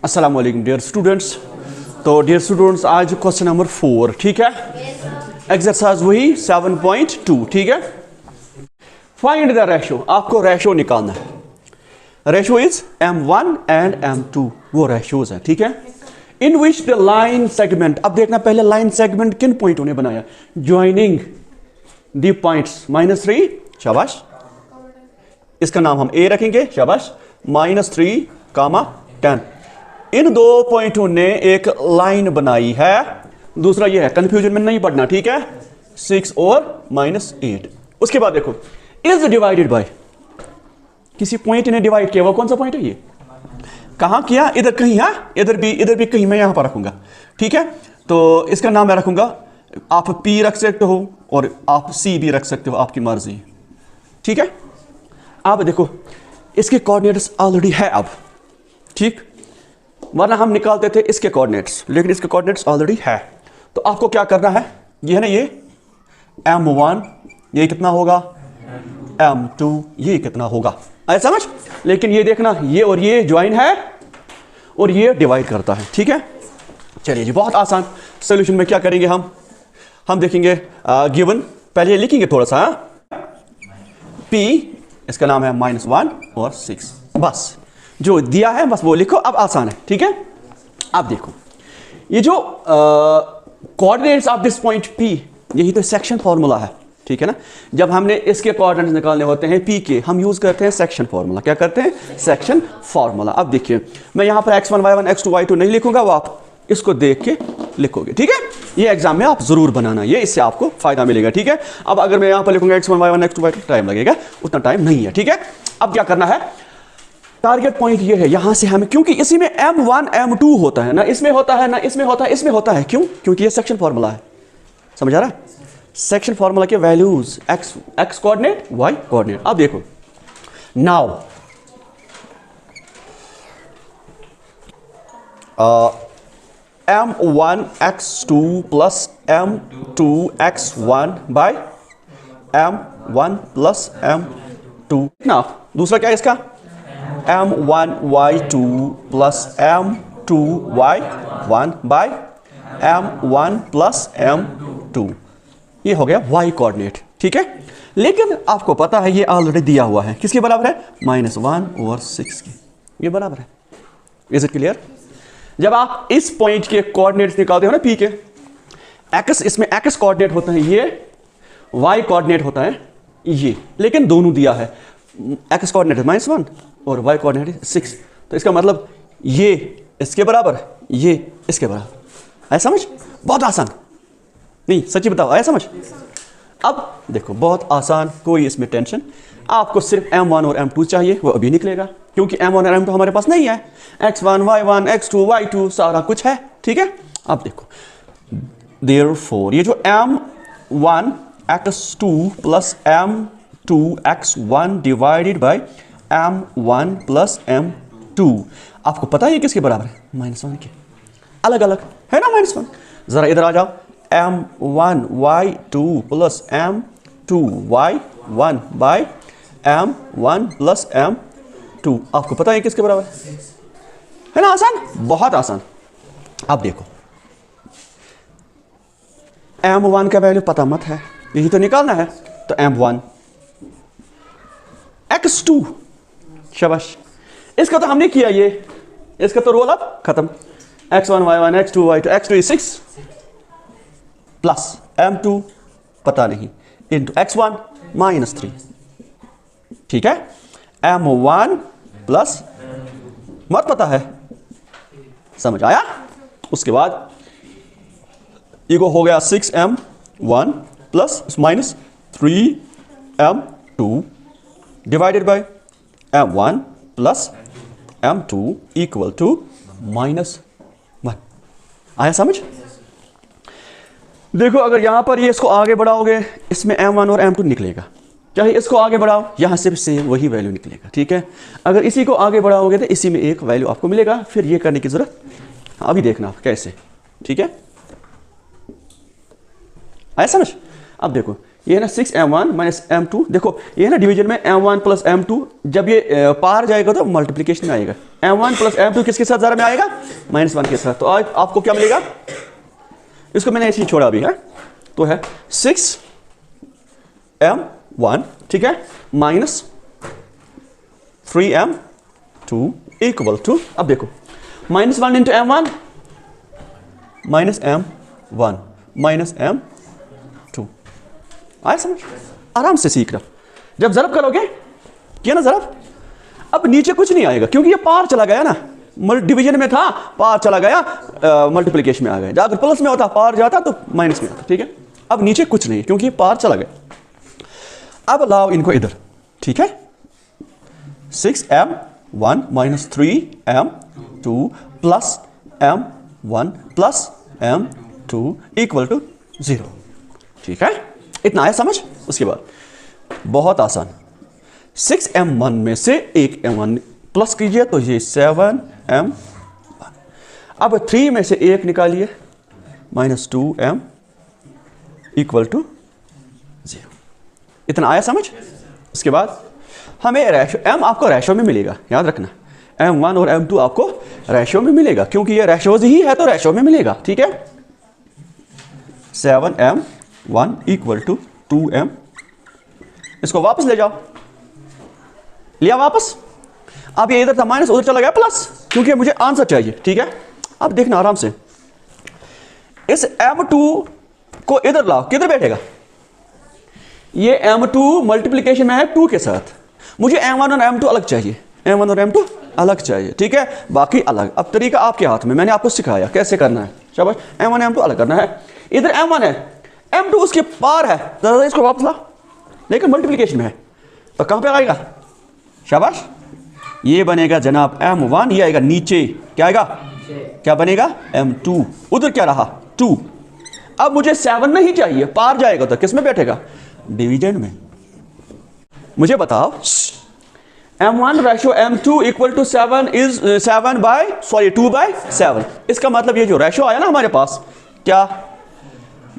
अस्सलाम वालेकुम dear students. तो डियर स्टूडेंट्स आज क्वेश्चन नंबर 4, ठीक है। एक्सरसाइज वही 7.2, ठीक है। फाइंड द रेशो, आपको रेशो निकालना है। Ratio is M1 and M2, वो रेशोज है, ठीक है। इन विच द लाइन सेगमेंट, अब देखना पहले लाइन सेगमेंट किन पॉइंटों ने बनाया, ज्वाइनिंग द पॉइंट्स -3, शाबाश, इसका नाम हम A रखेंगे, शाबाश, -3, 10। इन दो पॉइंटों ने एक लाइन बनाई है। दूसरा ये है, कंफ्यूजन में नहीं पड़ना, ठीक है, 6 और -8। उसके बाद देखो इज डिवाइडेड बाय, किसी पॉइंट ने डिवाइड किया, वो कौन सा पॉइंट है, ये कहां किया, इधर कहीं, है इधर भी कहीं, मैं यहां पर रखूंगा, ठीक है। तो इसका नाम मैं रखूंगा, आप P रख सकते हो और आप C भी रख सकते हो, आपकी मर्जी, ठीक है। अब देखो इसके कोऑर्डिनेट्स ऑलरेडी है अब, ठीक, वरना हम निकालते थे इसके कोऑर्डिनेट्स, लेकिन इसके कोऑर्डिनेट्स ऑलरेडी है। तो आपको क्या करना है, ये है ना, ये M1, ये कितना होगा, M2, ये कितना होगा, आया समझ। लेकिन ये देखना, ये और ये ज्वाइन है और ये डिवाइड करता है, ठीक है। चलिए जी, बहुत आसान। सोल्यूशन में क्या करेंगे हम देखेंगे गिवन, पहले लिखेंगे थोड़ा सा, P, इसका नाम है -1 और 6, बस जो दिया है बस वो लिखो। अब आसान है, ठीक है। अब देखो ये जो coordinates of this point P, यही तो सेक्शन फार्मूला है, ठीक है ना। जब हमने इसके कोऑर्डिनेट्स निकालने होते हैं P के, हम यूज करते हैं सेक्शन फार्मूला। क्या करते हैं, सेक्शन फार्मूला। अब देखिए मैं यहां पर x1 y1 x2 y2 नहीं लिखूंगा, वो आप इसको देख के लिखोगे, ठीक है। ये एग्जाम में आप जरूर बनाना, ये इससे आपको फायदा मिलेगा, ठीक है। अब अगर मैं यहां पर लिखूंगा x1 y1 x2 y2, time लगेगा, उतना टाइम नहीं है, ठीक है। अब क्या करना है, टारगेट पॉइंट ये है, यहां से हमें, क्योंकि इसी में M1 M2 होता है ना, इसमें होता है ना, इसमें होता है, इसमें होता है, क्यों, क्योंकि ये सेक्शन फार्मूला है, समझ आ रहा है। सेक्शन फार्मूला के values x coordinate, y coordinate. अब देखो now M1 x2 plus M2 x1 bye M1 plus M2। ना दूसरा क्या है इसका, M1 y2 plus M2 y1 bye M1 plus M2, ये हो गया y कोऑर्डिनेट, ठीक है। लेकिन आपको पता है ये ऑलरेडी दिया हुआ है, किसके बराबर है, -1 और 6 के, ये बराबर है। Is it clear. जब आप इस पॉइंट के कोऑर्डिनेट्स निकालते हो ना P के, x, इसमें x कोऑर्डिनेट होता है ये, y कोऑर्डिनेट होता है ये, लेकिन दोनों दिया है, x कोऑर्डिनेट है -1 और y कोऑर्डिनेट है 6, तो इसका मतलब ये इसके बराबर, ये इसके बराबर। आया समझ, बहुत आसान, नहीं सच्ची बताओ, आया समझ। अब देखो बहुत आसान, कोई इसमें टेंशन, आपको सिर्फ M1 और M2 चाहिए, वो अभी निकलेगा, क्योंकि M1 और M2 हमारे पास नहीं है, x1 y1 x2 y2 सारा कुछ है, ठीक है। अब देखो therefore ये जो M1 x2 plus M2 x1 divided by M1 plus M2, आपको पता है ये किसके बराबर है, -1 के, अलग अलग है ना, -1। जरा इधर आ जाओ, M1 y2 plus M2 y1 bye M1 plus M2, आपको पता है किसके बराबर है ना, आसान, बहुत आसान। अब देखो M1 का वैल्यू पता मत है, यही तो निकालना है, तो M1 x2, शाबाश, इसका तो हमने किया, ये इसका तो रोल अब खत्म, x1 y1 x2 y2, x2 is 6 plus M2 पता नहीं इंटू x1 -3, ठीक है। M1 प्लस मत पता है, समझ आया। उसके बाद ये को हो गया 6M1 plus -3M2 divided by M1 plus M2 equal to -1। आया समझ। देखो अगर यहां पर ये इसको आगे बढ़ाओगे, इसमें M1 और M2 निकलेगा, चाहे इसको आगे बढ़ाओ, यहां से भी सेम वही वैल्यू निकलेगा, ठीक है। अगर इसी को आगे बढ़ाओगे तो इसी में एक वैल्यू आपको मिलेगा, फिर ये करने की जरूरत, अभी देखना आप कैसे, ठीक है। आया समझ। अब देखो ये है ना 6m1 माइनस m2, देखो ये है ना डिवीजन में m1 प्लस m2, जब ये पार जाएगा तो मल्टीप्लिकेशन में आएगा। m1 प्लस m2 किसके साथ ज़रा में आएगा? -1 के साथ। तो आज आपको क्या मिलेगा? इसको मैंने ऐसे ही छोड़ा अभी है, तो है 6m1, ठीक है, माइनस 3m2 इक्वल टू, अब देखो -1 into m1 minus m1 minus m2। आया समझ? आराम से सीखना। जब ज़रब करोगे, किया ना ज़रब, अब नीचे कुछ नहीं आएगा क्योंकि ये पार चला गया ना, डिवीजन में था, पार चला गया, मल्टीप्लिकेशन में आ गया। अगर प्लस में होता पार जाता तो माइनस में आता, ठीक है। अब नीचे कुछ नहीं क्योंकि पार चला गया। अब लाओ इनको इधर, ठीक है, 6m1 minus 3m2 plus m1 plus m2 equal to 0, ठीक है। इतना आया समझ? उसके बाद बहुत आसान, 6m1 में से एक m1 प्लस कीजिए तो ये 7m1। अब 3 में से एक निकालिए, माइनस 2m इक्वल टू 0। इतना आया समझ? उसके बाद हमें रेशो m आपको रेशो में मिलेगा, याद रखना, m1 और m2 आपको रेशो में मिलेगा क्योंकि ये रेशोज ही है तो रेशो में मिलेगा, ठीक है। 7m1 equal to 2m। इसको वापस ले जाओ, लिया वापस। अब ये इधर था माइनस, उधर चला गया प्लस, क्योंकि मुझे आंसर चाहिए, ठीक है। अब देखना आराम से, इस m2 को इधर लाओ, किधर बैठेगा? ये m2 मल्टीप्लिकेशन में है 2 के साथ, मुझे m1 और m2 अलग चाहिए, m1 और m2 अलग चाहिए, ठीक है, बाकी अलग। अब तरीका आपके हाथ में, मैंने आपको सिखाया कैसे करना है, शाबाश। m1 m2 अलग करना है। इधर m1 है, m2 उसके पार है, जरा इसको वापस ला, लेकिन मल्टीप्लिकेशन में है, तो कहां पे आएगा? शाबाश, ये बनेगा जनाब m1, ये आएगा नीचे, क्या आएगा? क्या बनेगा? m2। उधर क्या रहा? 2। अब मुझे 7 नहीं चाहिए, पार जाएगा तो किस में बैठेगा? डिवीजन में। मुझे बताओ, m1 ratio m2 equal to 7 is 2/7। इसका मतलब ये जो रेशो आया ना हमारे पास, क्या?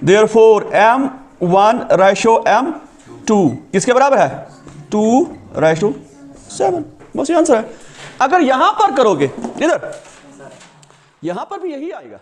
देयरफॉर m1 रेशो m2 किसके बराबर है? 2/7। बस ये आंसर है। अगर यहां पर करोगे, इधर यहां पर भी यही आएगा।